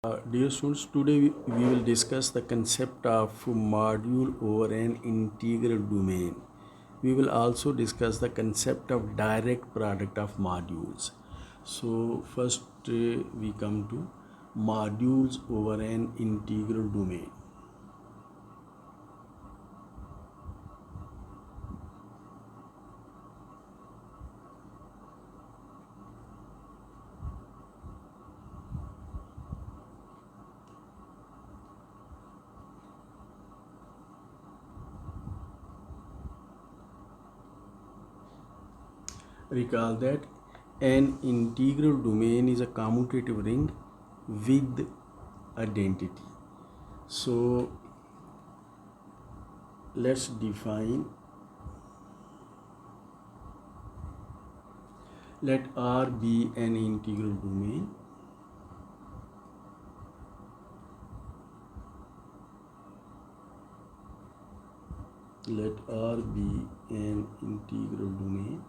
Dear students, today we will discuss the concept of module over an integral domain. We will also discuss the concept of direct product of modules. So first we come to modules over an integral domain. Recall that an integral domain is a commutative ring with identity. So let's define. Let R be an integral domain. Let R be an integral domain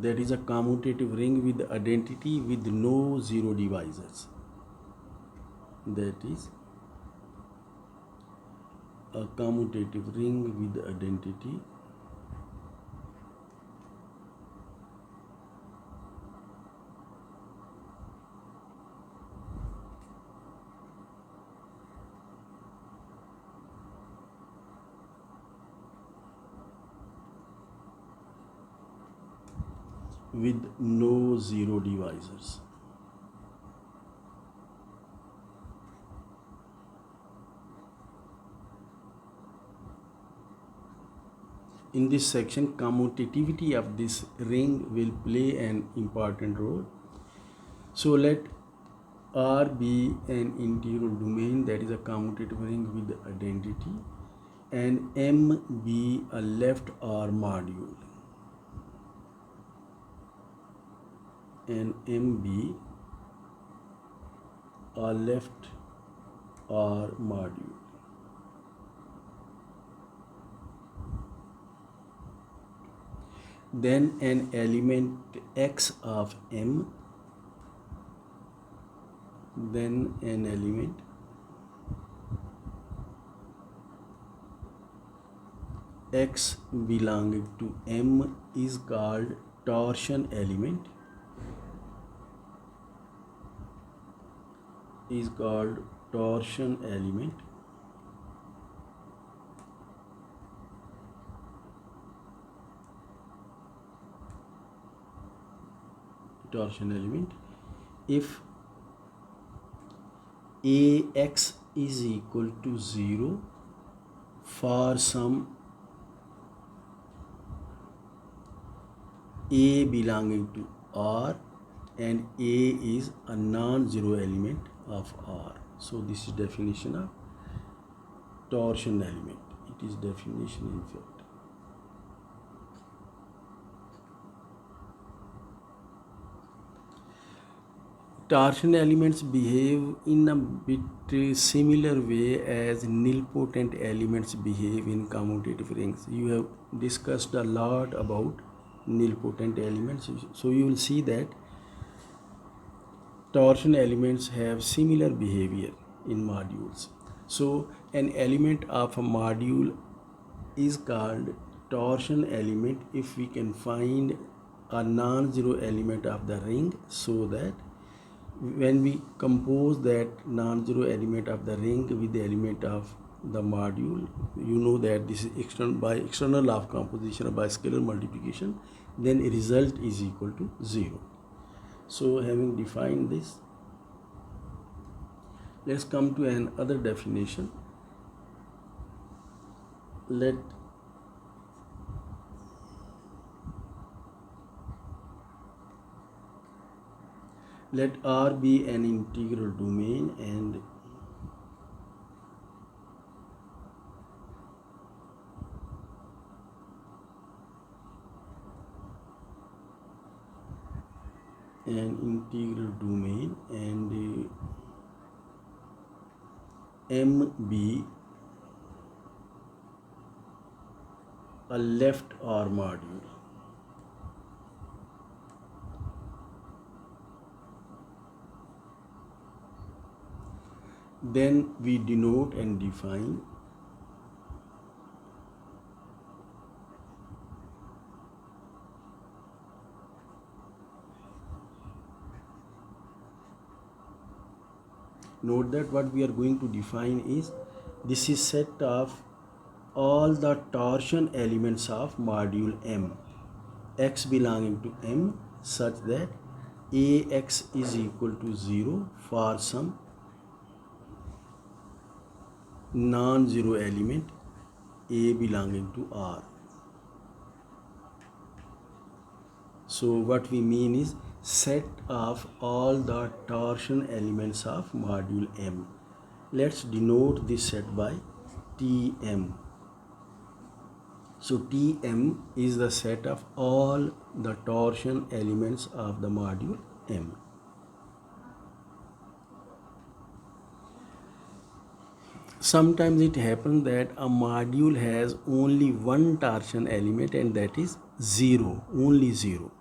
that is a commutative ring with identity with no zero divisors. That is a commutative ring with identity with no zero divisors. In this section, commutativity of this ring will play an important role. So let R be an integral domain that is a commutative ring with identity, and M be a left R module, and M be a left R module. Then an element X of M, then an element X belonging to M is called torsion element, torsion element. If Ax is equal to 0 for some A belonging to R, and A is a non-zero element of R. So this is definition of torsion element. It is definition in fact. Torsion elements behave in a bit similar way as nilpotent elements behave in commutative rings. You have discussed a lot about nilpotent elements, so you will see that torsion elements have similar behavior in modules. So an element of a module is called torsion element if we can find a non-zero element of the ring, so that when we compose that non-zero element of the ring with the element of the module, you know that this is by external law of composition or by scalar multiplication, then a result is equal to 0. So having defined this, let's come to another definition. Let R be an integral domain, and M be a left OR module. Then we denote and define note that what we are going to define is this is set of all the torsion elements of module M, x belonging to M, such that Ax is equal to 0 for some non-zero element A belonging to R. So what we mean is set of all the torsion elements of module M. Let's denote this set by Tm. So Tm is the set of all the torsion elements of the module M. Sometimes it happens that a module has only one torsion element, and that is 0, only 0.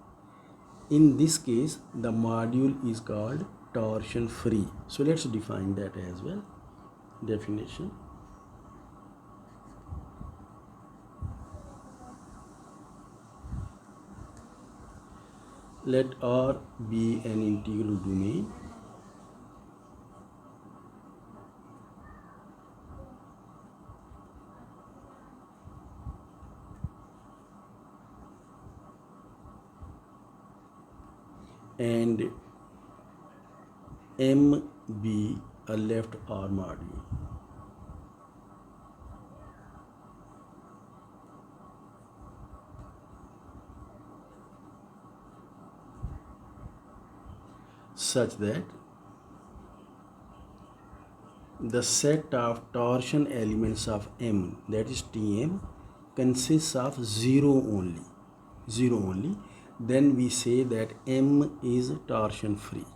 In this case, the module is called torsion free. So let's define that as well. Definition. Let R be an integral domain and M be a left OR module. Such that the set of torsion elements of M, that is Tm, consists of 0 only. 0 only. Then we say that M is torsion free.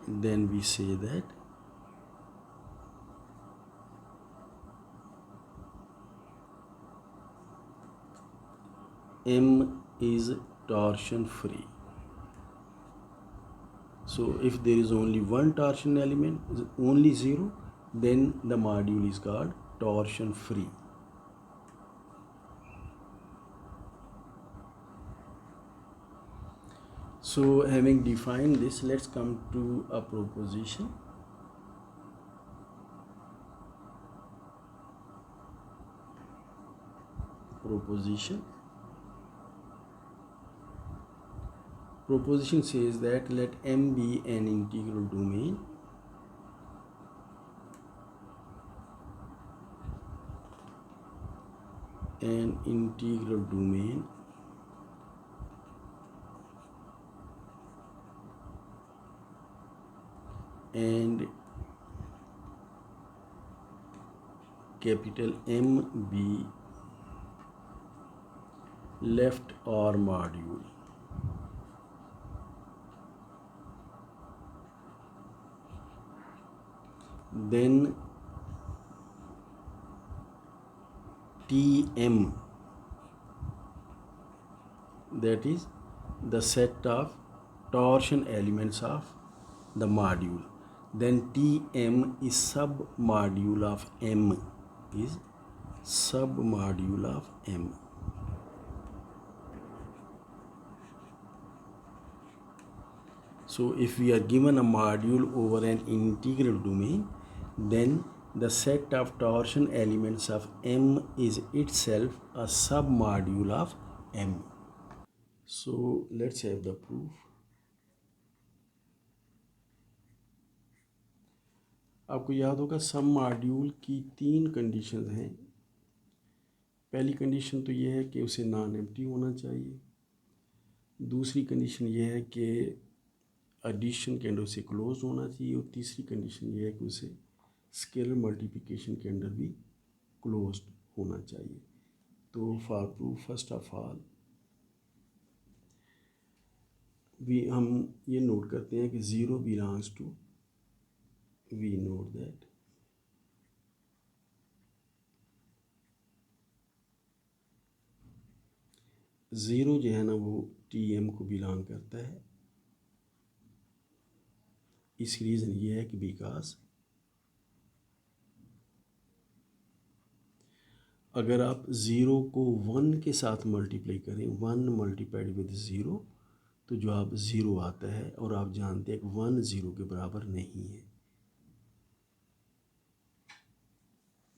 Then we say that M is torsion free. So if there is only one torsion element, only 0, then the module is called torsion free. So having defined this, let's come to a proposition. Proposition says that let M be an integral domain and capital M be left OR module. Then Tm, that is the set of torsion elements of the module. Then Tm is submodule of M, is submodule of M. So if we are given a module over an integral domain, then the set of torsion elements of M is itself a submodule of M. So let's have the proof. आपको याद होगा सब module की 3 conditions हैं. पहली condition तो ये है कि उसे नॉन एम्प्टी होना चाहिए. दूसरी कंडीशन ये है कि एडिशन के अंदर उसे क्लोज होना चाहिए. और तीसरी कंडीशन ये है कि उसे स्केलर मल्टीप्लिकेशन के अंदर भी क्लोज होना चाहिए. तो for proof first of all हम ये नोट करते हैं कि 0 belongs to, we note that zero जो है ना वो TM को बिलोंग करता है। इसकी रीज़न ये है कि बिकॉज अगर आप ज़ीरो को 1 के साथ मल्टीप्लाई करें, 1 मल्टीप्लाइड विद ज़ीरो, तो जो आप ज़ीरो आता है, और आप जानते हैं कि 1 ज़ीरो के बराबर नहीं है।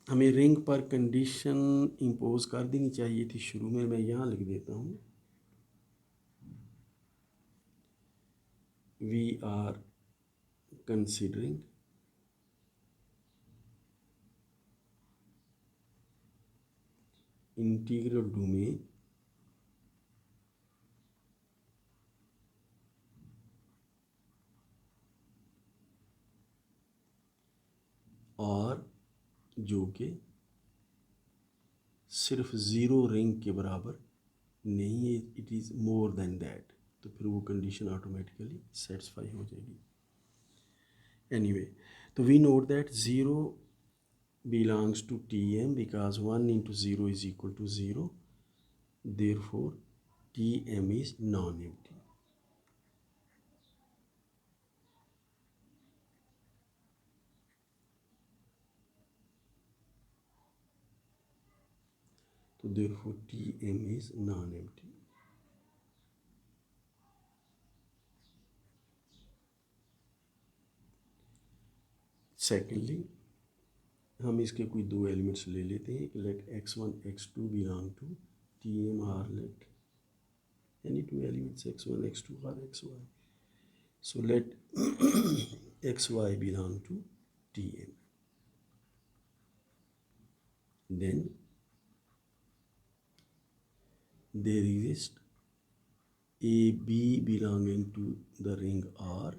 हमें रिंग पर कंडीशन इम्पोज कर देनी चाहिए थी शुरू में, मैं यहाँ लिख देता हूँ, we are considering integral domain और जो कि सिर्फ ज़ीरो रिंग के बराबर नहीं है, it is more than that, तो फिर वो कंडीशन ऑटोमेटिकली सेटिस्फाई हो जाएगी। एनीवे, तो we note that zero belongs to Tm because 1 into 0 is equal to 0, therefore Tm is non-empty. So therefore Tm is non-empty. Secondly, हम इसके कोई दो एलिमेंट्स ले लेते हैं कि late x1 x2 belong to Tm or let any two elements x1 x2 or xy. So let xy belong to Tm. Then there exists AB belonging to the ring R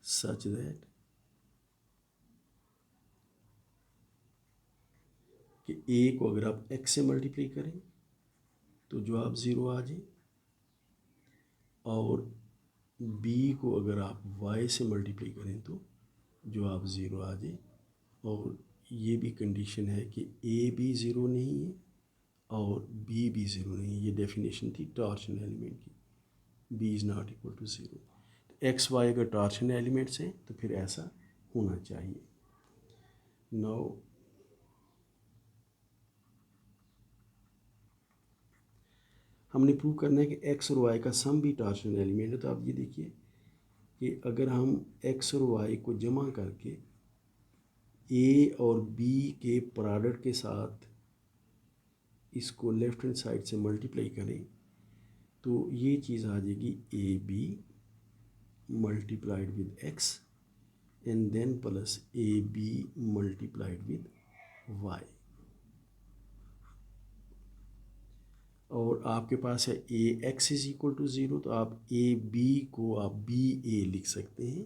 such that कि A को अगर आप x से multiply करें तो जवाब zero आ जाए, और B को अगर आप y से मल्टीप्लाई करें तो जवाब ज़ीरो आ जाए। और ये भी कंडीशन है कि A भी ज़ीरो नहीं है और B भी ज़ीरो नहीं है। ये डेफिनेशन थी टॉर्शन एलिमेंट की, B is not equal to zero. X y अगर टॉर्शन एलिमेंट्स हैं तो फिर ऐसा होना चाहिए। नाउ हमने प्रूव करना है कि एक्स और वाई का सम भी टॉर्शन एलिमेंट है। तो आप ये देखिए कि अगर हम एक्स और वाई को जमा करके ए और बी के प्रोडक्ट के साथ इसको लेफ्ट हैंड साइड से मल्टीप्लाई करें तो ये चीज़ आ जाएगी A B multiplied with X and then plus A B multiplied with Y. और आपके पास है A X is equal to zero, तो आप ए बी को आप बी ए लिख सकते हैं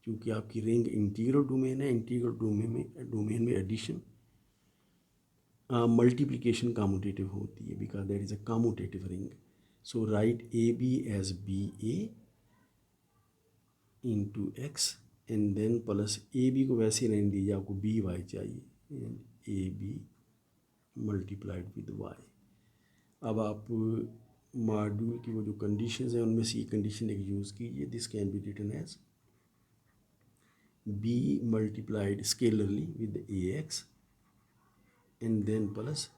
क्योंकि आपकी रिंग इंटीग्रल डोमेन है। इंटीग्रल डोमेन में एडिशन मल्टीप्लिकेशन कम्यूटेटिव होती है because that is a commutative ring. So right a b as b a into x and then plus A b को वैसे रहने दीजिए, आपको बी वाई चाहिए, and a B multiplied with y. अब आप मॉड्यूल की वो जो कंडीशंस हैं उनमें से ये कंडीशन एक यूज़ कीजिए, this can be written as B multiplied scalarly with A X and then plus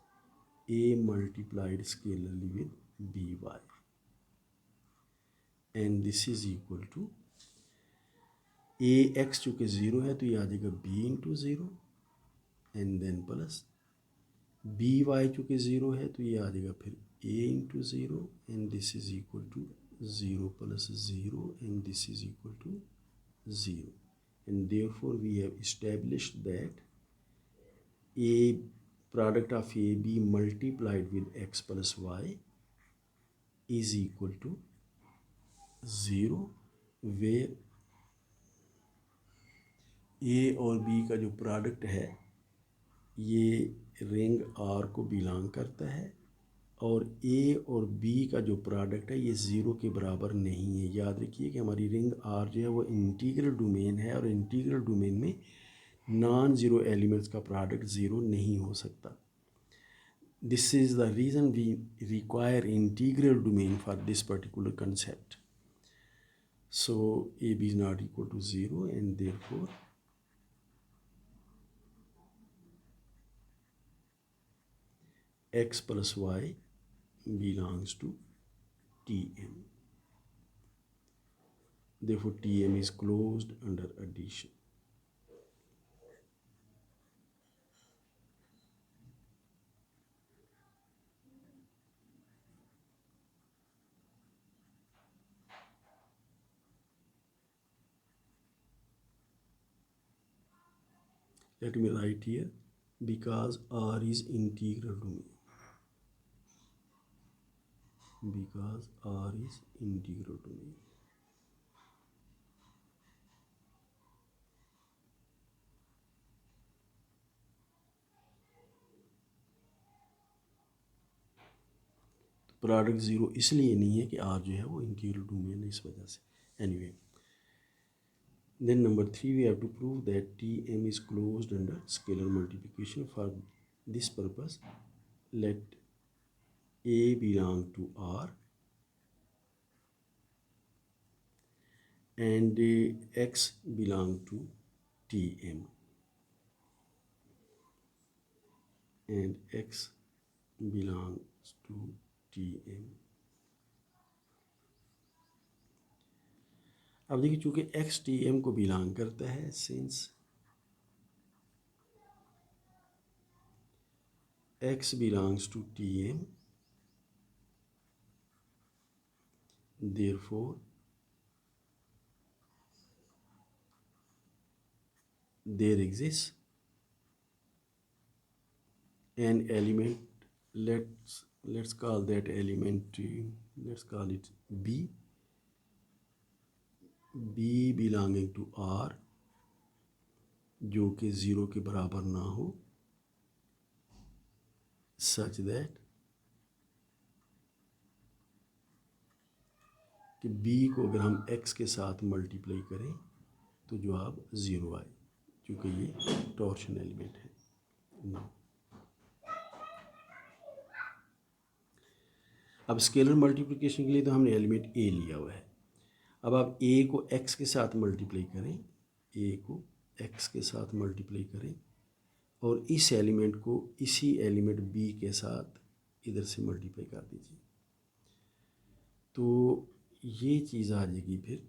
A multiplied scalarly with B Y, and this is equal to A X चूँकि ज़ीरो है तो ये आ जाएगा B into zero and then plus B Y चूँकि zero है तो ये आ जाएगा फिर A into zero and this is equal to zero plus zero and this is equal to zero, and therefore we have established that a product of AB multiplied with x plus y is equal to 0, where A और B का जो product है ये ring R को belong करता है और A और B का जो प्रोडक्ट है ये ज़ीरो के बराबर नहीं है। याद रखिए कि हमारी रिंग R जो है वो इंटीग्रल डोमेन है और इंटीग्रल डोमेन में नॉन ज़ीरो एलिमेंट्स का प्रोडक्ट ज़ीरो नहीं हो सकता। this is the reason we require integral domain for this particular concept. So AB is not equal to 0, and therefore x plus y belongs to Tm. Therefore Tm is closed under addition. Let me write here, because R is integral domain. Because R is integral domain. Product zero इसलिए नहीं है कि are जो है वो integral domain है, इस वजह से. Anyway, then number 3 we have to prove that Tm is closed under scalar multiplication. For this purpose, let A belong to R and X belong to Tm, and X belongs to Tm. अब देखिए, चूंकि x Tm को belong करता है, since x belongs to Tm, therefore there exists an element. Let's call that element, let's call it B belonging to R, जो कि 0 के बराबर ना हो, such that कि B को अगर हम x के साथ मल्टीप्लाई करें तो जवाब 0 आए, क्योंकि ये टॉर्शन एलिमेंट है. नाउ अब स्केलर मल्टीप्लिकेशन के लिए तो हमने एलिमेंट A लिया हुआ है. अब आप A को x के साथ मल्टीप्लाई करें, A को x के साथ मल्टीप्लाई करें, और इस एलिमेंट को इसी एलिमेंट B के साथ इधर से मल्टीप्लाई कर दीजिए, तो ये चीज़ आ जाएगी फिर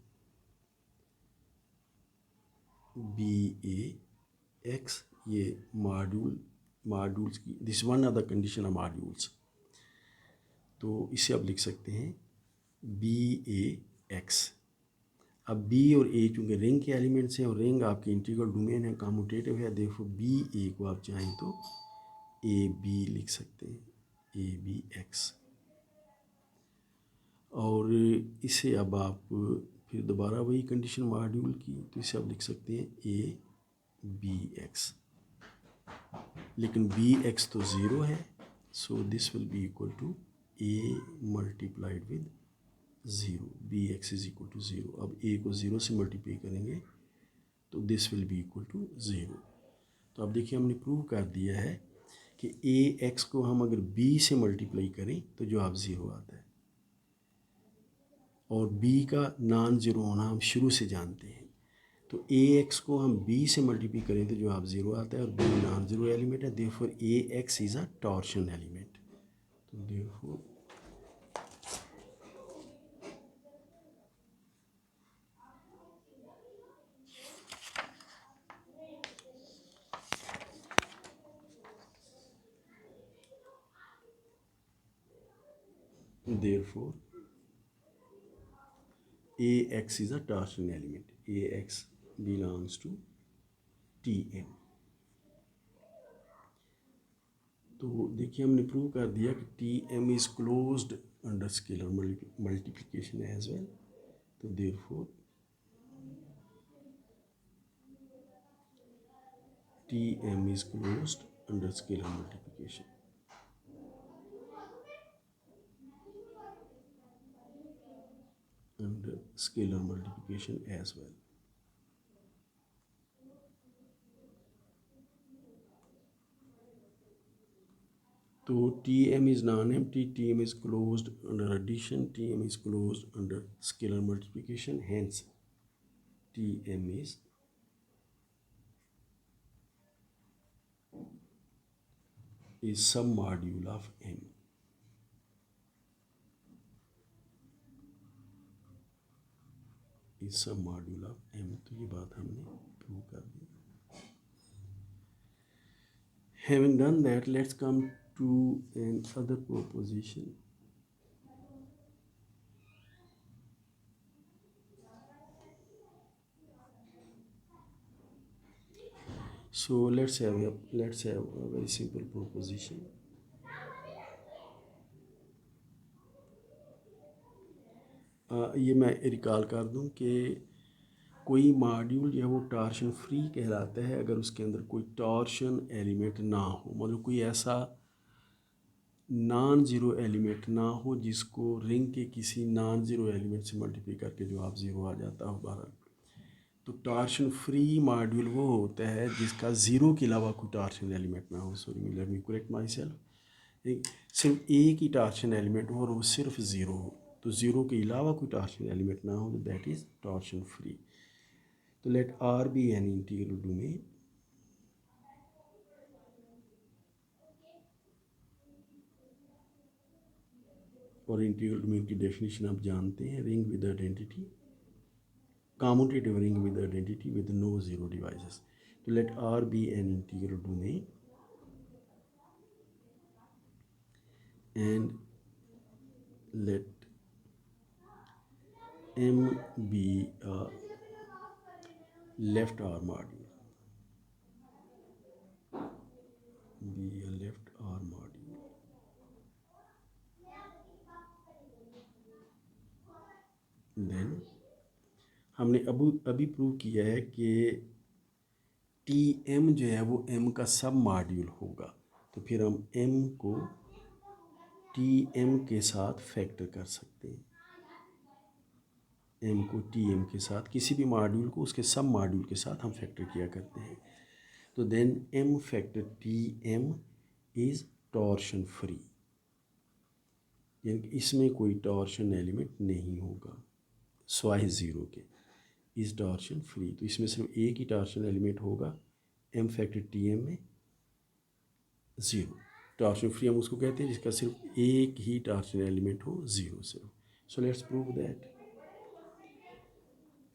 BA(x), ये मॉड्यूल्स की, this one of the condition of modules, तो इसे आप लिख सकते हैं BA(x). अब B और A चूँकि रिंग के एलिमेंट्स हैं और रिंग आपकी इंटीग्रल डोमेन है, कम्यूटेटिव है, देखो BA को आप चाहें तो AB लिख सकते हैं, ABX, और इसे अब आप फिर दोबारा वही कंडीशन मॉड्यूल की, तो इसे आप लिख सकते हैं ABX, लेकिन BX तो 0 है, so this will be equal to A multiplied with 0, BX is equal to 0. अब A को 0 से मल्टीप्लाई करेंगे तो this will be equal to 0. तो अब देखिए, हमने प्रूव कर दिया है कि AX को हम अगर B से मल्टीप्लाई करें तो जवाब 0 आता है, और B का नॉन ज़ीरो होना हम शुरू से जानते हैं. तो AX को हम B से मल्टीप्लाई करें तो जवाब 0 आता है, और B नॉन ज़ीरो एलिमेंट है, therefore AX is a torsion element. तो therefore AX is a torsion element. AX belongs to Tm. तो देखिए, हमने प्रूव कर दिया कि Tm is closed under scalar multiplication as well. तो therefore Tm is closed under scalar multiplication. Under scalar multiplication as well. तो T M is non empty, T M is closed under addition, T M is closed under scalar multiplication, hence T M is some module of M. is some module of M. तो ये बात हमने prove कर दी. Having done that, let's come to another proposition. So let's have a very simple proposition. ये मैं recall कर दूं कि कोई मॉड्यूल जो है वो टॉर्शन फ्री कहलाता है अगर उसके अंदर कोई टॉर्शन एलिमेंट ना हो, मतलब कोई ऐसा नॉन ज़ीरो एलिमेंट ना हो जिसको रिंग के किसी नॉन ज़ीरो एलिमेंट से मल्टीप्लाई करके जवाब ज़ीरो आ जाता हो बाहर. तो टॉर्शन फ्री मॉड्यूल वो होता है जिसका ज़ीरो के अलावा कोई टॉर्शन एलिमेंट ना हो. Sorry, let me correct my self. सिर्फ एक ही टॉर्शन एलिमेंट हो और वो सिर्फ ज़ीरो हो. तो ज़ीरो के अलावा कोई टॉर्शन एलिमेंट ना हो तो दैट इज़ टॉर्शन फ्री. तो let R be an integral domain. और इंटीग्रल डोमेन की डेफिनेशन आप जानते हैं, ring with identity, commutative ring with identity with no zero divisors. So let R be an integral domain and let M be a left R module. Be a left R module. Then हमने अभी prove किया है कि T M जो है वो M का सब मॉड्यूल होगा. तो फिर हम एम को टी एम के साथ फैक्टर कर सकते हैं. एम को टी एम के साथ, किसी भी मॉड्यूल को उसके सब मॉड्यूल के साथ हम फैक्टर किया करते हैं. तो then M factor T M is torsion free, यानी कि इसमें कोई टॉर्शन एलिमेंट नहीं होगा स्वाय ज़ीरो के. इज़ टॉर्शन फ्री, तो इसमें सिर्फ एक ही टॉर्शन एलिमेंट होगा एम फैक्टर टी एम में, ज़ीरो. टॉर्शन फ्री हम उसको कहते हैं जिसका सिर्फ एक ही टॉर्शन एलिमेंट हो, ज़ीरो सिर्फ. So let's prove that.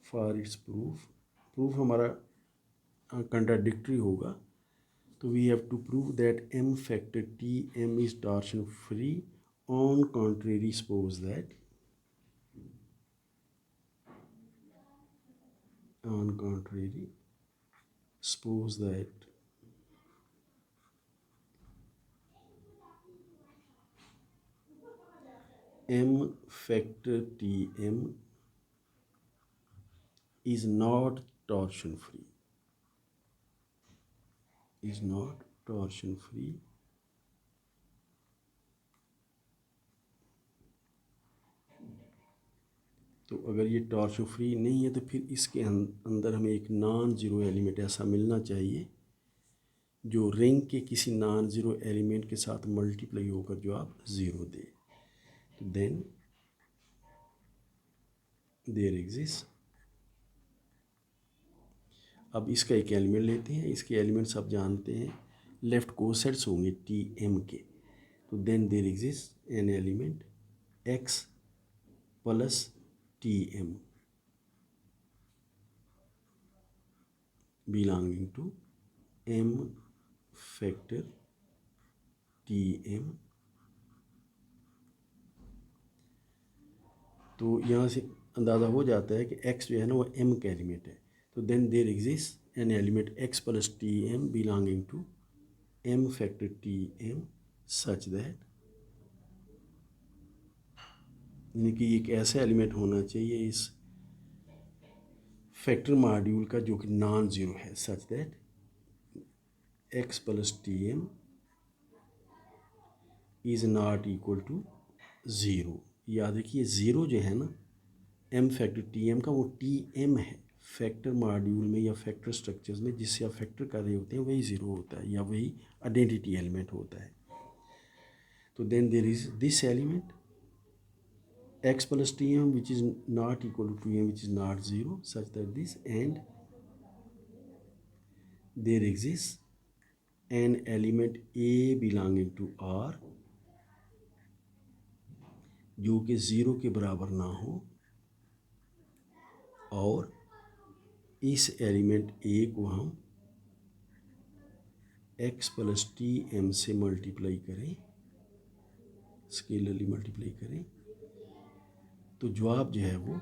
For its proof हमारा कंट्राडिक्टरी होगा. तो we have to prove that M factor T M is torsion free. On contrary suppose that, on contrary suppose that m factor tm is not torsion free, is not torsion free. तो अगर ये torsion free नहीं है तो फिर इसके अंदर हमें एक नॉन ज़ीरो एलिमेंट ऐसा मिलना चाहिए जो रिंग के किसी नॉन ज़ीरो एलिमेंट के साथ मल्टीप्लाई होकर जो आप ज़ीरो दे. तो देन देयर एग्जिस्ट. अब इसका एक एलिमेंट लेते हैं. इसके एलिमेंट्स आप जानते हैं लेफ़्ट कोसेट्स होंगे टी एम के. तो then there exist an element x plus T M belonging to m factor T M. तो यहाँ से अंदाज़ा हो जाता है कि x जो है ना वो m का एलिमेंट है. तो then there exist an element x plus T M belonging to m factor T M such that, यानी कि एक ऐसा एलिमेंट होना चाहिए इस फैक्टर मॉड्यूल का जो कि नॉन ज़ीरो है, such that x plus T M is not equal to zero. याद रखिए ज़ीरो जो है ना एम फैक्टर टी एम का, वो टी एम है. फैक्टर मॉड्यूल में या फैक्टर स्ट्रक्चर्स में जिससे आप फैक्टर कर रहे होते हैं वही ज़ीरो होता है या वही आइडेंटिटी एलिमेंट होता है. तो then there is this element x plus tm which is not equal to 2m which is not 0 such that this, and there exists an element a belonging to R जो कि 0 के बराबर ना हो, और इस एलिमेंट a को हम x प्लस टी एम से मल्टीप्लाई करें, स्केलरली मल्टीप्लाई करें, तो जवाब जो है वो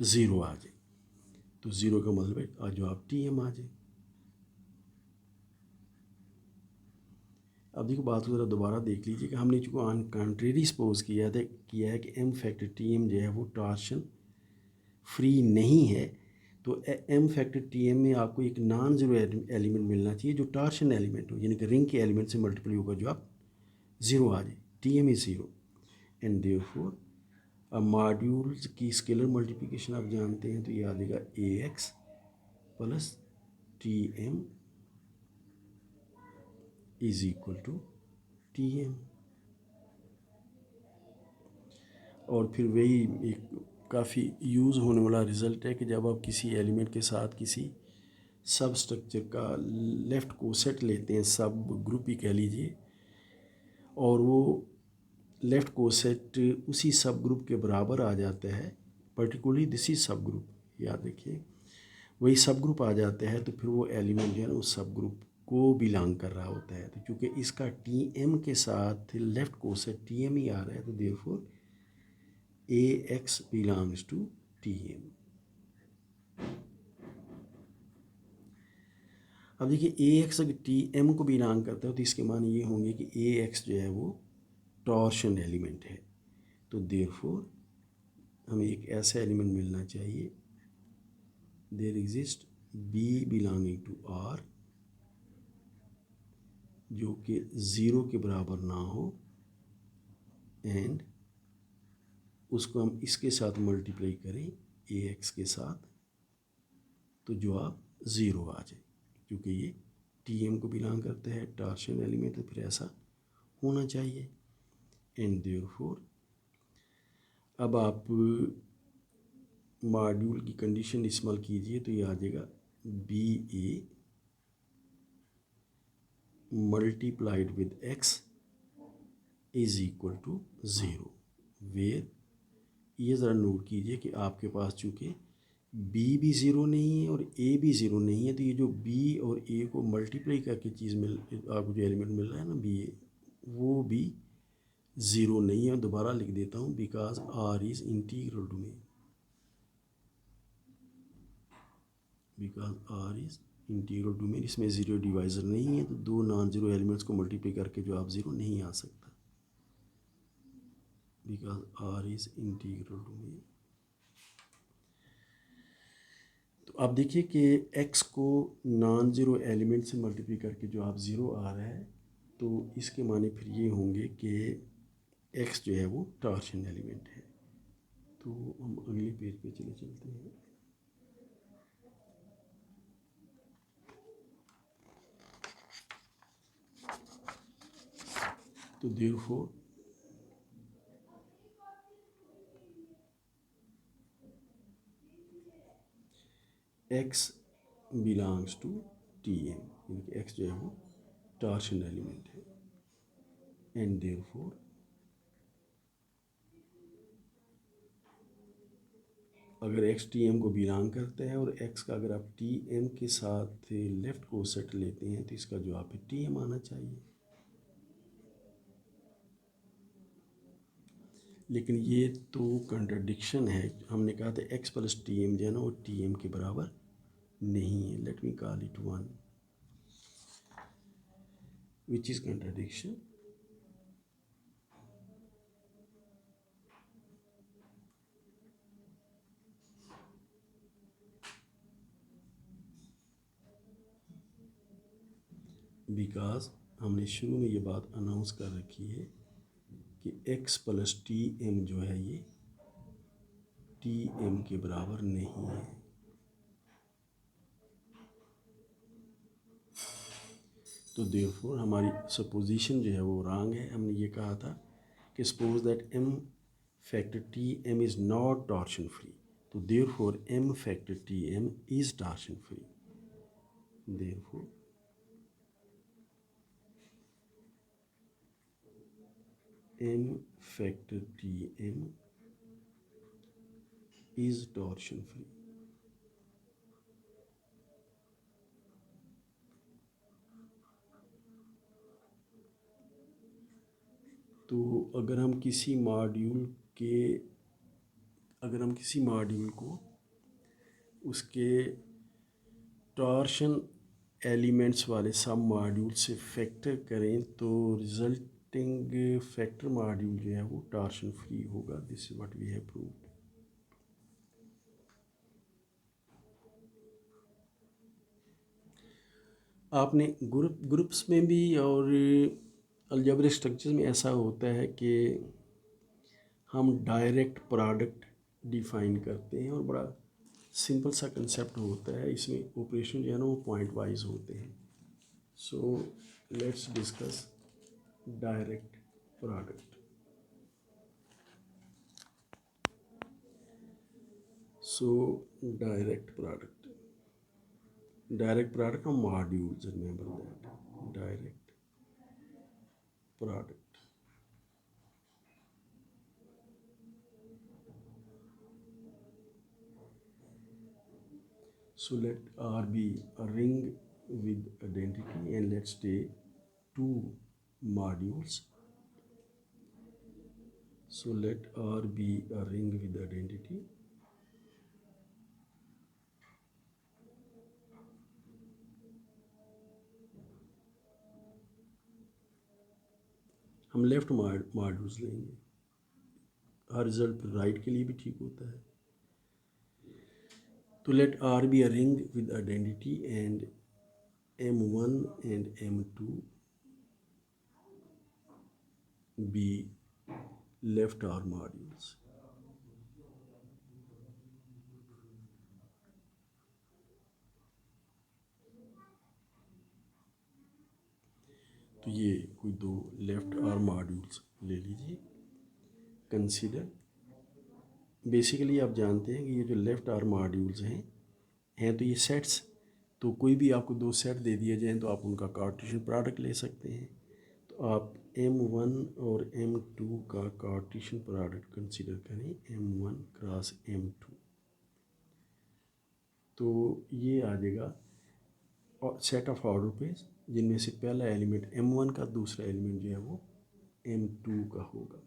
0 आ जाए। तो 0 का मतलब है जवाब टी एम आ जाए। अब देखो बात को ज़रा दोबारा देख लीजिए कि हमने चूँकि ऑन कंट्रेरी सपोज किया है कि एम फैक्टर टी एम जो है वो टॉर्शन फ्री नहीं है, तो एम फैक्टर टी एम में आपको एक नॉन ज़ीरो एलिमेंट मिलना चाहिए जो टॉर्शन एलिमेंट हो, यानी कि रिंग के एलिमेंट से मल्टीप्लाई होगा जो आप 0 आ जाए। T M is 0 and therefore अब मॉड्यूल्स की स्केलर मल्टीप्लिकेशन आप जानते हैं, तो ये आ जाएगा A X plus T M is equal to T M. और फिर वही एक काफ़ी यूज़ होने वाला रिज़ल्ट है कि जब आप किसी एलिमेंट के साथ किसी सब स्ट्रक्चर का लेफ़्ट कोसेट लेते हैं, सब ग्रुप ही कह लीजिए, और वो लेफ़्ट कोसेट उसी सब ग्रुप के बराबर आ जाता है, पर्टिकुलरली दिस इज सब ग्रुप, याद रखिए वही सब ग्रुप आ जाता है, तो फिर वो एलिमेंट जो है ना उस सब ग्रुप को बिलोंग कर रहा होता है। तो चूँकि इसका टी एम के साथ लेफ़्ट कोसेट टी एम ही आ रहा है, तो therefore a x belongs to T M. अब देखिए ए एक्स अगर टी एम को बिलोंग करता है तो इसके माने ये होंगे कि ए एक्स जो है वो टॉर्शन एलिमेंट है। तो देयरफॉर हमें एक ऐसा एलिमेंट मिलना चाहिए, there exist b belonging to R जो कि 0 के बराबर ना हो, एंड उसको हम इसके साथ मल्टीप्लाई करें ए एक्स के साथ, तो जवाब 0 आ जाए। क्योंकि ये टी एम को बिलोंग करता है, टॉर्शन एलिमेंट, तो फिर ऐसा होना चाहिए। एंड देयरफॉर अब आप मॉड्यूल की कंडीशन इस्तेमाल कीजिए, तो ये आ जाएगा b a multiplied with x is equal to 0, where ये ज़रा नोट कीजिए कि आपके पास चूँकि बी भी 0 नहीं है और ए भी 0 नहीं है, तो ये जो बी और ए को मल्टीप्लाई करके चीज़ आपको जो एलिमेंट मिल रहा है ना बी ए, वो भी 0 नहीं है। दोबारा लिख देता हूँ, because R is integral domain, because R is integral domain, इसमें 0 डिवाइज़र नहीं है, तो दो नॉन ज़ीरो एलिमेंट्स को मल्टीप्लाई करके जो आप 0 नहीं आ सकता, because R is integral domain. तो आप देखिए कि x को नॉन ज़ीरो एलिमेंट से मल्टीप्लाई करके जो आप 0 आ रहा है, तो इसके माने फिर ये होंगे कि x जो है वो टॉर्शन एलिमेंट है। तो हम अगले पेज पे चले चलते हैं। तो देयरफॉर x बिलोंग्स टू टी एम, यानी कि x जो है वो टॉर्शन एलिमेंट है, एंड देयरफॉर अगर x टी एम को बिलोंग करता है और x का अगर आप टी एम के साथ लेफ़्ट कोसेट लेते हैं, तो इसका जवाब फिर टी एम आना चाहिए। लेकिन ये तो कंट्रडिक्शन है, हमने कहा था x प्लस टी एम जो है ना वो टी एम के बराबर नहीं है। Let me call it one, which is contradiction. Because हमने शुरू में ये बात अनाउंस कर रखी है कि x प्लस टी एम जो है ये टी एम के बराबर नहीं है। तो देयरफॉर हमारी सपोजिशन जो है वो रॉन्ग है। हमने ये कहा था कि suppose that m factor T M is not torsion free, तो therefore m factor T M is torsion free. Therefore m factor T M is torsion free. तो अगर हम किसी मॉड्यूल को उसके टॉर्शन एलिमेंट्स वाले सब मॉड्यूल से फैक्टर करें तो रिजल्टिंग फैक्टर मॉड्यूल जो है वो टॉर्शन फ्री होगा। This is what we have proved. आपने ग्रुप्स में भी और अलजेब्रिक स्ट्रक्चर्स में ऐसा होता है कि हम डायरेक्ट प्रोडक्ट डिफाइन करते हैं और बड़ा सिंपल सा कंसेप्ट होता है। इसमें ऑपरेशन जो है ना वो पॉइंट वाइज होते हैं। So let's discuss direct product. So direct product of modules, remember that direct product. So let R be a ring with identity and let's take two modules. So let R be a ring with identity. हम left modules लेंगे। हर result right के लिए भी ठीक होता है। तो late R be a ring with identity and M1 and M2 be left R modules. तो ये कोई दो लेफ्ट आर्म मॉड्यूल्स ले लीजिए। कंसीडर बेसिकली आप जानते हैं कि ये जो लेफ्ट आर्म मॉड्यूल्स हैं तो ये सेट्स, तो कोई भी आपको दो सेट दे दिए जाएँ तो आप उनका कार्टेशियन प्रोडक्ट ले सकते हैं। तो आप M1 और M2 का कार्टेशियन प्रोडक्ट कंसीडर करें, M1 क्रॉस M2, तो ये आ जाएगा सेट ऑफ ऑर्डर पेज जिनमें से पहला एलिमेंट M1 का, दूसरा एलिमेंट जो है वो M2 का होगा।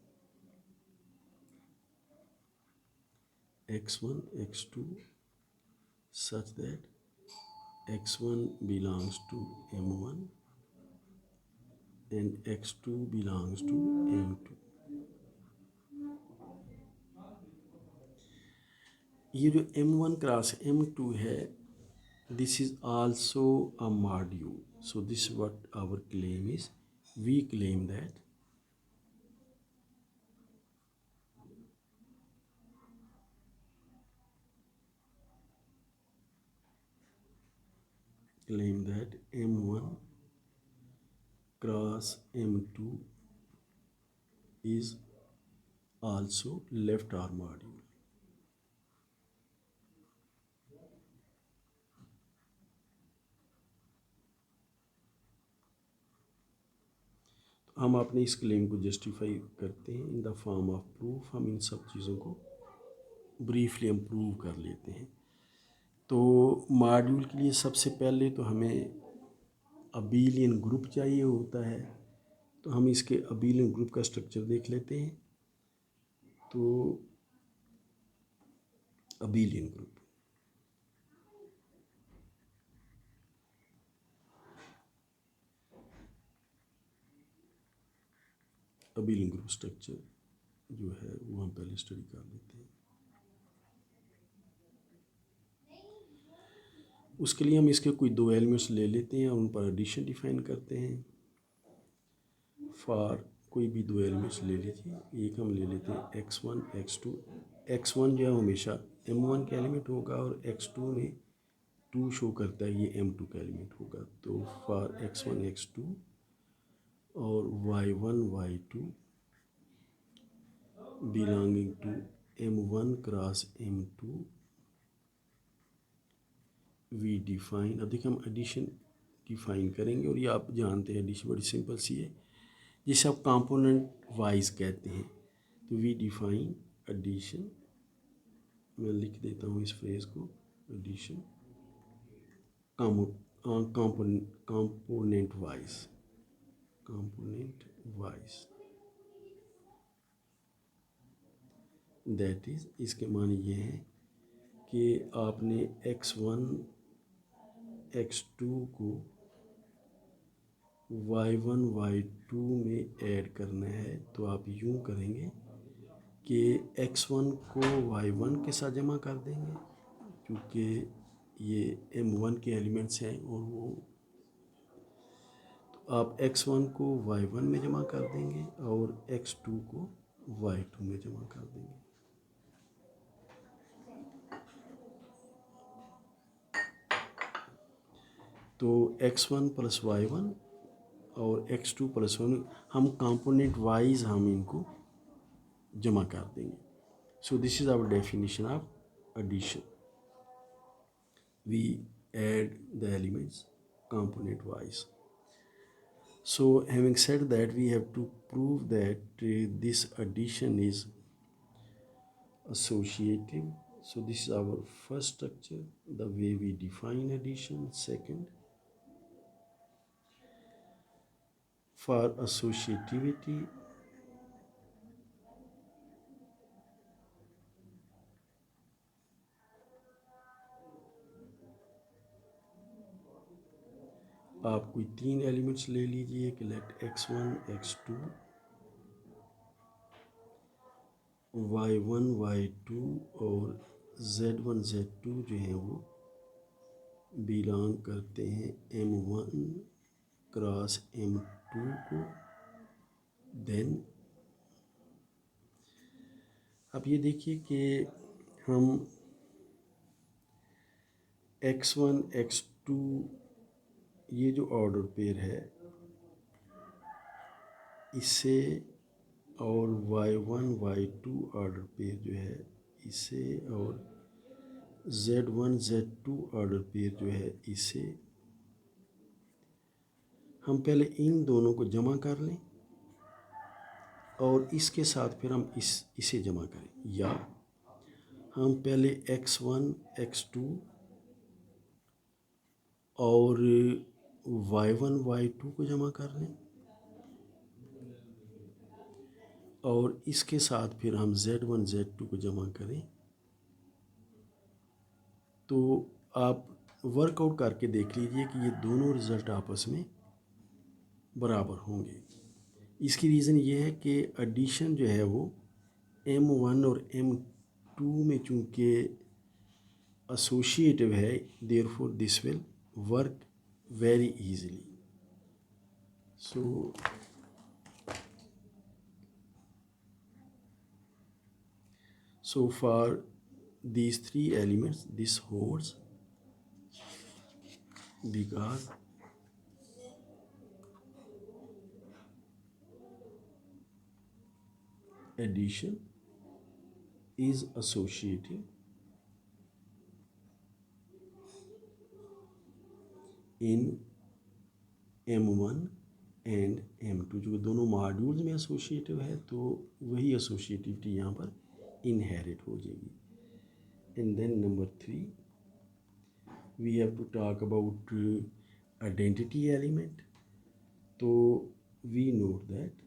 x1 x2 such that x1 belongs to M1 and x2 belongs to M2। ये जो M1 क्रॉस M2 है, this is also a module. So this is what our claim is. We claim that M1 cross M2 is also left arm module. हम अपने इस claim को justify करते हैं in the form of proof. हम इन सब चीज़ों को ब्रीफली हम प्रूव कर लेते हैं। तो मॉड्यूल के लिए सबसे पहले तो हमें अबेलियन ग्रुप चाहिए होता है। तो हम इसके अबेलियन ग्रुप का स्ट्रक्चर देख लेते हैं। तो abelian group, abelian group structure जो है वो हम पहले स्टडी कर लेते हैं। उसके लिए हम इसके कोई दो एलिमेंट्स ले लेते हैं और उन पर एडिशन डिफाइन करते हैं। फॉर कोई भी दो एलिमेंट्स ले लीजिए। एक हम ले लेते हैं x1 x2। x1 जो है हमेशा M1 का एलिमेंट होगा और x2 में टू शो करता है, ये M2 का एलिमेंट होगा। तो फॉर X1 X2 और Y1 Y2 belonging to M1 cross M2 we define. अब देखिए हम एडिशन डिफाइन करेंगे, और ये आप जानते हैं एडिशन बड़ी सिंपल सी है, जिसे आप कंपोनेंट वाइज कहते हैं। तो वी डिफाइन एडिशन, मैं लिख देता हूँ इस फ्रेज को, addition component wise that is, इसके माने ये हैं कि आपने X1 X2 को Y1 Y2 में ऐड करना है। तो आप यूँ करेंगे कि X1 को Y1 के साथ जमा कर देंगे, क्योंकि ये M1 के एलिमेंट्स हैं, और वो तो आप X1 को Y1 में जमा कर देंगे और X2 को Y2 में जमा कर देंगे। तो X1 प्लस Y1 और X2 प्लस 1 हम कंपोनेंट वाइज हम इनको जमा कर देंगे। So this is our definition of addition, we add the elements component wise. So having said that, we have to prove that this addition is associative. So this is our first structure, the way we define addition. Second, for associativity, आप कोई तीन elements ले लीजिए कि late X1 X2 Y1 Y2 और Z1 Z2 जो हैं वो बिलोंग करते हैं M1 क्रॉस M2 को। देन अब ये देखिए कि हम X1 X2 ये जो ऑर्डर पेयर है इसे, और Y1 Y2 ऑर्डर पेयर जो है इसे, और Z1 Z2 ऑर्डर पेयर जो है इसे, हम पहले इन दोनों को जमा कर लें और इसके साथ फिर हम इसे जमा करें, या हम पहले X1 X2 और Y1 Y2 को जमा कर लें और इसके साथ फिर हम Z1 Z2 को जमा करें। तो आप वर्कआउट करके देख लीजिए कि ये दोनों रिज़ल्ट आपस में बराबर होंगे। इसकी रीज़न ये है कि एडिशन जो है वो M1 और M2 में चूँकि एसोसिएटिव है, therefore this will work very easily. So for these three elements this holds because addition is associative in M1 and M2, जो दोनों मॉड्यूल्स में एसोसिएटिव है, तो वही एसोसिएटिविटी यहाँ पर इनहेरिट हो जाएगी। And then number 3 we have to talk about identity element. तो वी नोट दैट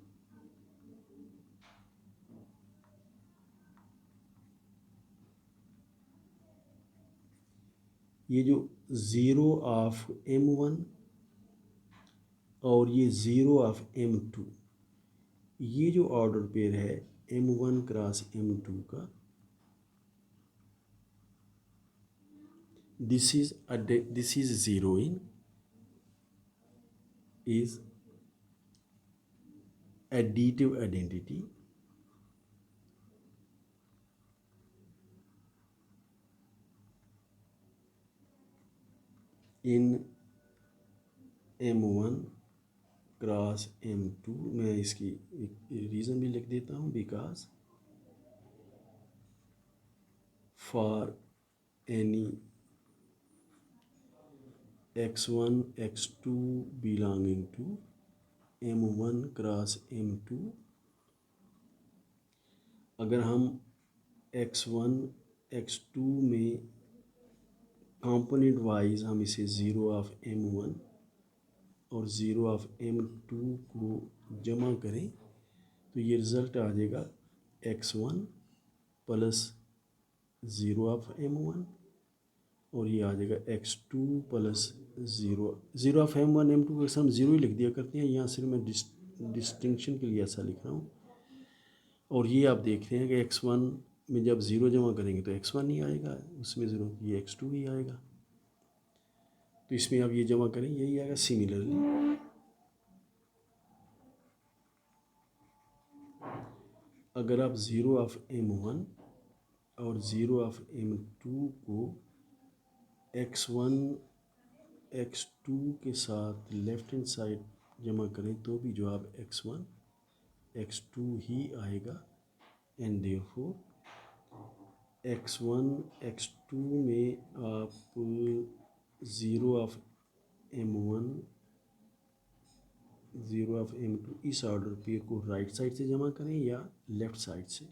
ये जो 0 ऑफ M1 और ये 0 ऑफ M2, ये जो ऑर्डर पेयर है M1 क्रॉस M2 का, this is 0 in is additive identity, in M1 cross M2, मैं इसकी रीज़न भी लिख देता हूँ, because for any x1 x2 belonging to M1 cross M2, अगर हम x1 x2 में कंपोनेंट वाइज हम इसे ज़ीरो ऑफ M1 और ज़ीरो ऑफ M2 को जमा करें तो ये रिज़ल्ट आ जाएगा x1 plus zero of M1 और ये आ जाएगा x2 plus zero of M1 M2 को हम ज़ीरो ही लिख दिया करते हैं, यहाँ सिर्फ मैं डिस्टिंक्शन के लिए ऐसा लिख रहा हूँ। और ये आप देख रहे हैं कि x1 में जब ज़ीरो जमा करेंगे तो x1 ही आएगा, उसमें ज़ीरो ये x2 ही आएगा, तो इसमें आप ये जमा करें यही आएगा। सिमिलरली अगर आप ज़ीरो ऑफ M1 और ज़ीरो ऑफ M2 को x1 x2 के साथ लेफ़्ट हैंड साइड जमा करें तो भी जवाब x1 x2 ही आएगा। एंड देयरफॉर x1 x2 में आप zero of M1 zero of M2 इस ऑर्डर पेयर को राइट साइड से जमा करें या लेफ़्ट साइड से।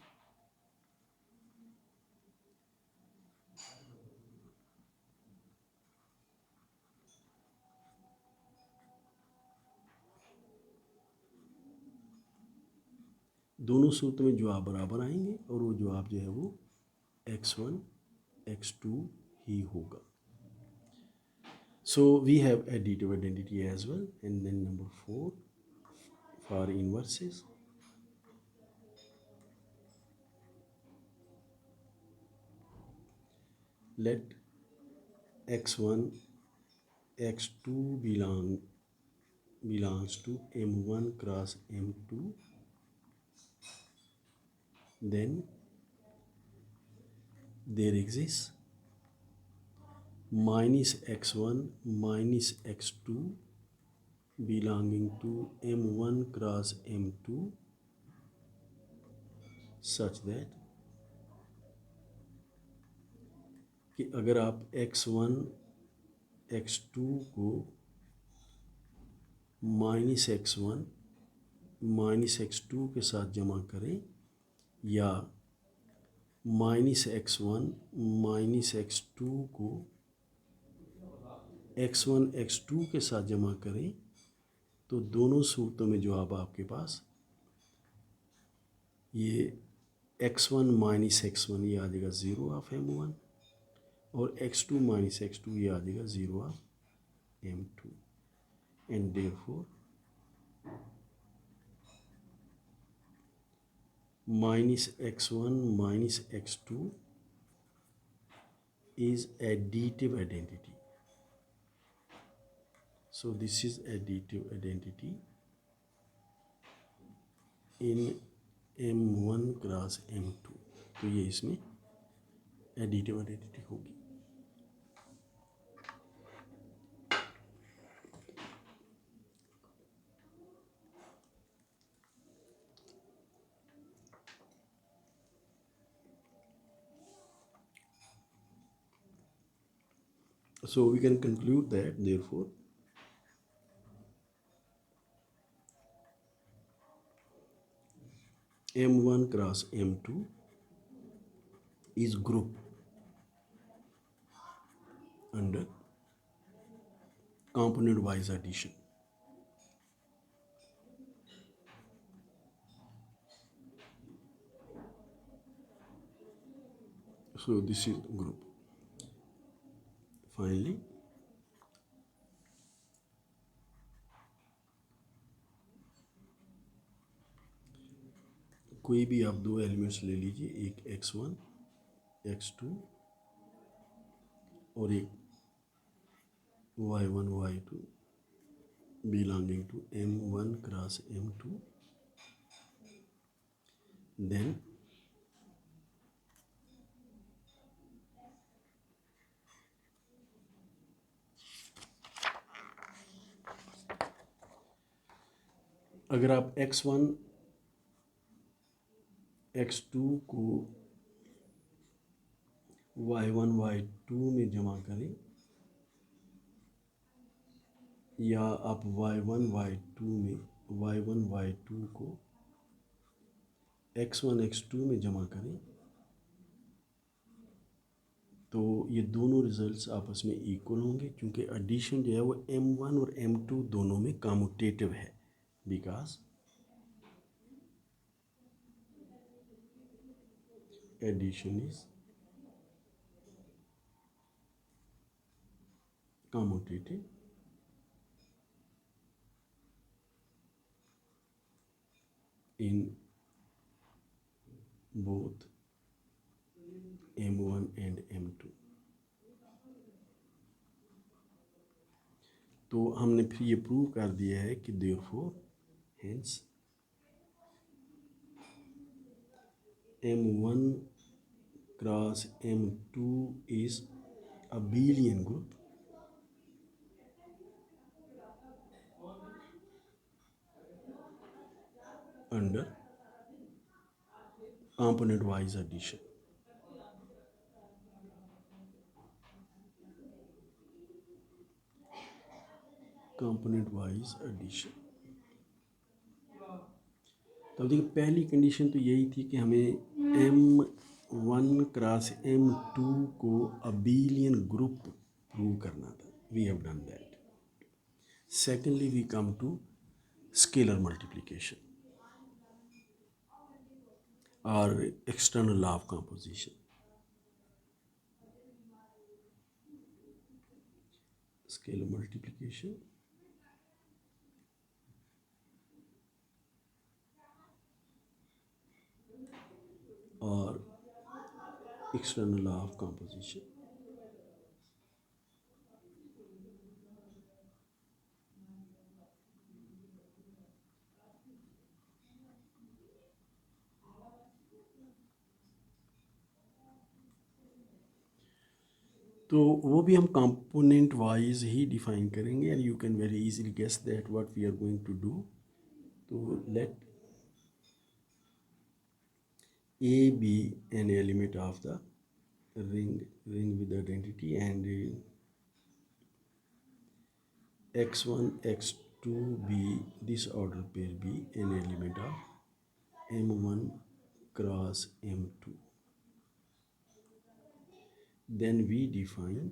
दोनों सूत्र में जवाब बराबर आएंगे और वो जवाब जो है वो x1 x2 ही होगा। So we have additive identity as well. And then number 4 for inverses. Let x1 x2 belongs to M1 cross M2, then there exists minus x1 minus x2 belonging to M1 cross M2 such that कि अगर आप x1 x2 को minus x1 minus x2 के साथ जमा करें या minus x1 minus x2 को x1 x2 के साथ जमा करें तो दोनों सूरतों में जवाब आपके पास ये x1 माइनस x1 ये आ जाएगा ज़ीरो ऑफ M1 और x2 माइनस x2 ये आ जाएगा zero of M2 and therefore minus x1 minus x2 is additive identity. So this is additive identity in M1 cross M2, तो ये इसमें additive identity होगी। So we can conclude that therefore M1 cross M2 is group under component wise addition. So this is group. Finally, कोई भी आप दो elements ले लीजिए, एक x1 x2 और एक y1 y2 belonging to M1 cross M2, then अगर आप x1 x2 को y1 y2 में जमा करें, या आप y1 y2 में y1 y2 को x1 x2 में जमा करें, तो ये दोनों रिजल्ट्स आपस में इक्वल होंगे, क्योंकि एडिशन जो है वो m1 और m2 दोनों में कम्यूटेटिव है, because addition is commutative in both m1 and m2। तो हमने फिर ये प्रूव कर दिया है कि therefore hence m1 cross m2 is abelian group under component wise addition। Component wise addition. तो देखिए पहली कंडीशन तो यही थी कि हमें m1 क्रॉस m2 को abelian ग्रुप प्रूव करना था। We have done that. Secondly we come to scalar multiplication और external law of composition. Scalar multiplication और एक्सटर्नल लॉ ऑफ कंपोजिशन। तो वो भी हम कंपोनेंट वाइज ही डिफाइन करेंगे, and you can very easily guess that what we are going to do. तो let A be an element of the ring with identity, and x1 x2 be this order pair be an element of m1 cross m2। then we define,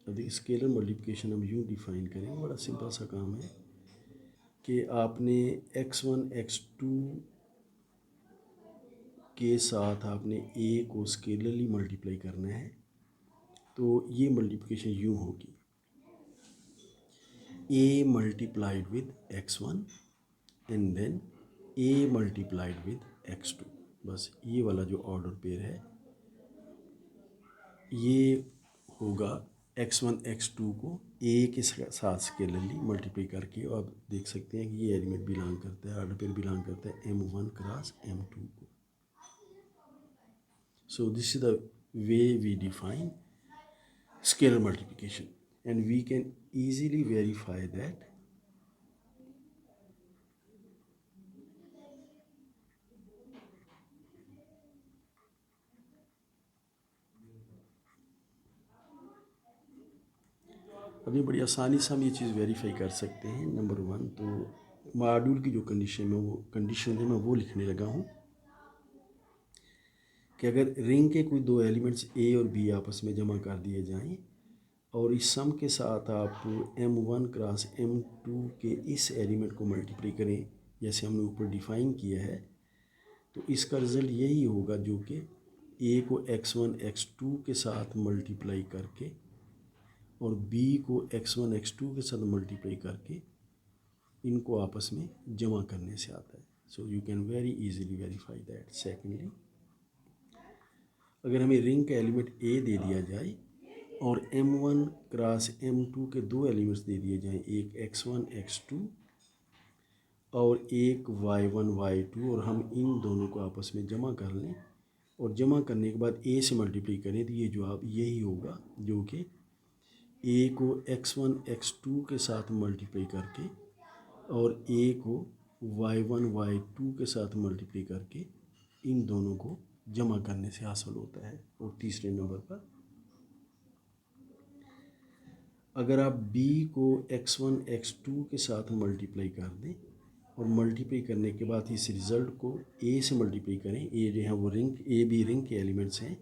अब scalar multiplication हम यूँ define करेंगे, बड़ा simple सा काम है कि आपने x1 x2 के साथ आपने a को स्केलरली मल्टीप्लाई करना है। तो ये मल्टीप्लिकेशन यूँ होगी, a multiplied with x1 and then a multiplied with x2। बस ये वाला जो ऑर्डर पेयर है ये होगा x1 x2 को a के साथ स्केलरली मल्टीप्लाई करके, और आप देख सकते हैं कि ये एलिमेंट बिलोंग करता है, ऑर्डर पेयर बिलोंग करता है m1 क्रॉस m2 को। So this is the way we define scalar multiplication, and we can easily verify that अभी बड़ी आसानी से हम ये चीज़ वेरीफाई कर सकते हैं। नंबर 1 तो मॉड्यूल की जो कंडीशन है मैं वो लिखने लगा हूँ कि अगर रिंग के कोई दो एलिमेंट्स ए और बी आपस में जमा कर दिए जाएं और इस सम के साथ आप m1 क्रॉस m2 के इस एलिमेंट को मल्टीप्लाई करें जैसे हमने ऊपर डिफाइन किया है, तो इसका रिज़ल्ट यही होगा जो कि a को x1 x2 के साथ मल्टीप्लाई करके और b को x1 x2 के साथ मल्टीप्लाई करके इनको आपस में जमा करने से आता है। So you can very easily verify that. Secondly, अगर हमें रिंग का एलिमेंट a दे दिया जाए और m1 क्रॉस m2 के दो एलिमेंट्स दे दिए जाएं, एक x1 x2 और एक y1 y2, और हम इन दोनों को आपस में जमा कर लें और जमा करने के बाद a से मल्टीप्लाई करें, तो ये जवाब यही होगा जो कि ए को x1 x2 के साथ मल्टीप्लाई करके और ए को y1 y2 के साथ मल्टीप्लाई करके इन दोनों को जमा करने से हासिल होता है। और तीसरे नंबर पर अगर आप b को x1 x2 के साथ मल्टीप्लाई कर दें और मल्टीप्लाई करने के बाद इस रिज़ल्ट को a से मल्टीप्लाई करें, a जो है वो रिंग a b रिंग के एलिमेंट्स हैं,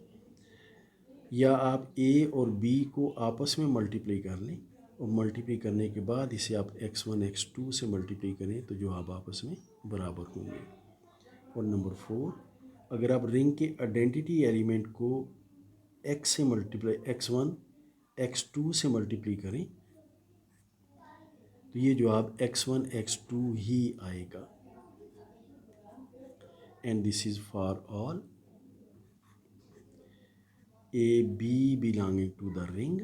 या आप a और b को आपस में मल्टीप्लाई कर लें और मल्टीप्लाई करने के बाद इसे आप x1 x2 से मल्टीप्लाई करें तो जो आप आपस में बराबर होंगे। और नंबर 4, अगर आप रिंग के आइडेंटिटी एलिमेंट को x से मल्टीप्लाई x1 x2 से मल्टीप्लाई करें तो ये जवाब x1 x2 ही आएगा। And this is for all a b belonging to the ring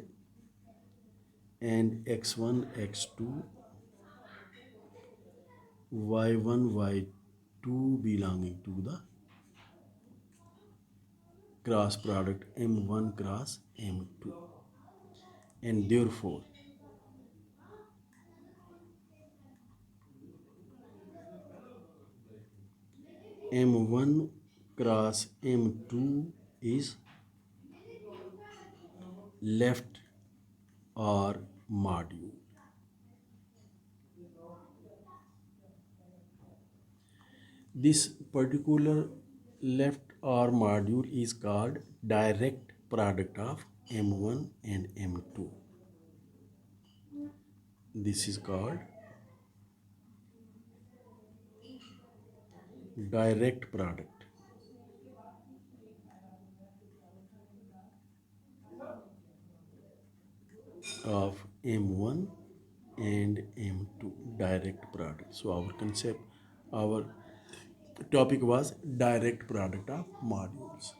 and x1 x2 y1 y2 belonging to the cross product m1 cross m2, and therefore m1 cross m2 is left or module. This particular left or module is called direct product of m1 and m2. This is called direct product of m1 and m2, direct product. So our topic was direct product of modules.